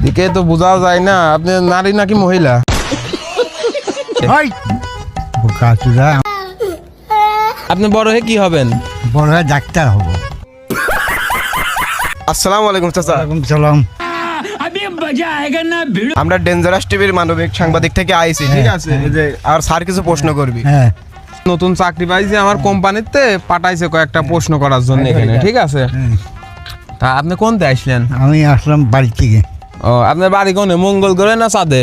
দিকে তো বোঝা যায় না আপনি নারী নাকি মহিলা। আপনি বড় হয়ে কি হবেন? বড় হয়ে ডাক্তার হব। আসসালামু আলাইকুম চাচা। ওয়ালাইকুম সালাম। আমরা ডেঞ্জারাস টিভির মানবিক সাংবাদিক থেকে আইছি, ঠিক আছে? এই যে আর স্যার কিছু প্রশ্ন করবি। হ্যাঁ নতুন চাকরি পাইছি আমার কোম্পানিতে, পাঠাইছে কয়েকটা প্রশ্ন করার জন্য এখানে, ঠিক আছে? তা আপনি কোনতে আসলেন? আমি আসলাম বাড়ি থেকে। ও আপনার বাড়ি কোনে, মঙ্গল করে না চাঁদে?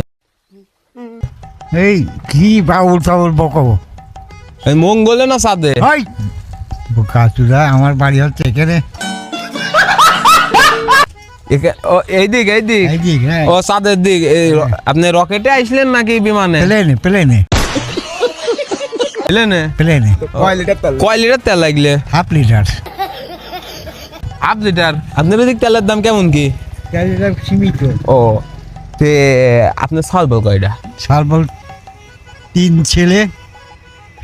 এই কি বাউল টাউল বকবো, এই মঙ্গলে না চাঁদে? কাচুরা আমার বাড়ি হচ্ছে এখানে। ও এইদিক এইদিক, এইদিক, হ্যাঁ। ও চাঁদের দিক। আপনি রকেটে আসলেন নাকি বিমানে? প্লেনে প্লেনে প্লেনে? প্লেনে। কয় লিটার তেল লাগলে? Half litre. Half litre? আপনার ওদিক তেলের দাম কেমন কি? সীমিত। ও তে আপনার সাল বল কয়টা? সাল বল 3 ছেলে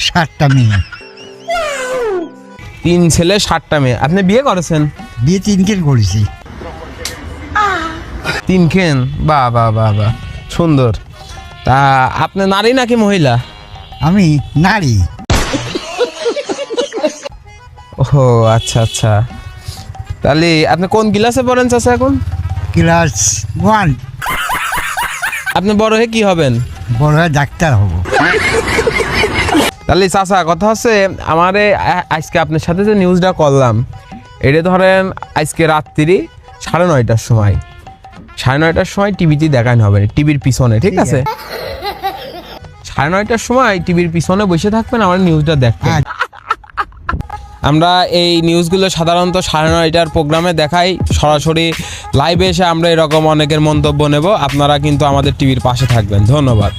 7টা মেয়ে। 3 ছেলে 7টা মেয়ে। আপনি বিয়ে করেছেন? বিয়ে 3 করেছি। 3 বাহ বাহ বাহ বাহ, সুন্দর। তা আপনি নারী নাকি মহিলা? আমি নারী। ও আচ্ছা আচ্ছা। তাহলে আপনি কোন ক্লাসে পড়েন চাচা এখন? ক্লাস 1। আপনি বড় হয়ে কি হবেন? বড় হয়ে ডাক্তার হব। তাহলে চাচা কথা হচ্ছে আমারে আজকে আপনার সাথে যে নিউজটা করলাম, এটা ধরেন আজকে রাত্রি 9:30টার সময়, 9:30টার সময় টিভিতে দেখানো হবে, টিভির পিছনে, ঠিক আছে? 9:30টার সময় টিভির পিছনে বসে থাকবেন, আমার নিউজটা দেখবেন। আমরা এই নিউজগুলো সাধারণত 9:30টার প্রোগ্রামে দেখাই, সরাসরি লাইভে এসে আমরা এরকম অনেকের মন্তব্য নেব। আপনারা কিন্তু আমাদের টিভির পাশে থাকবেন। ধন্যবাদ।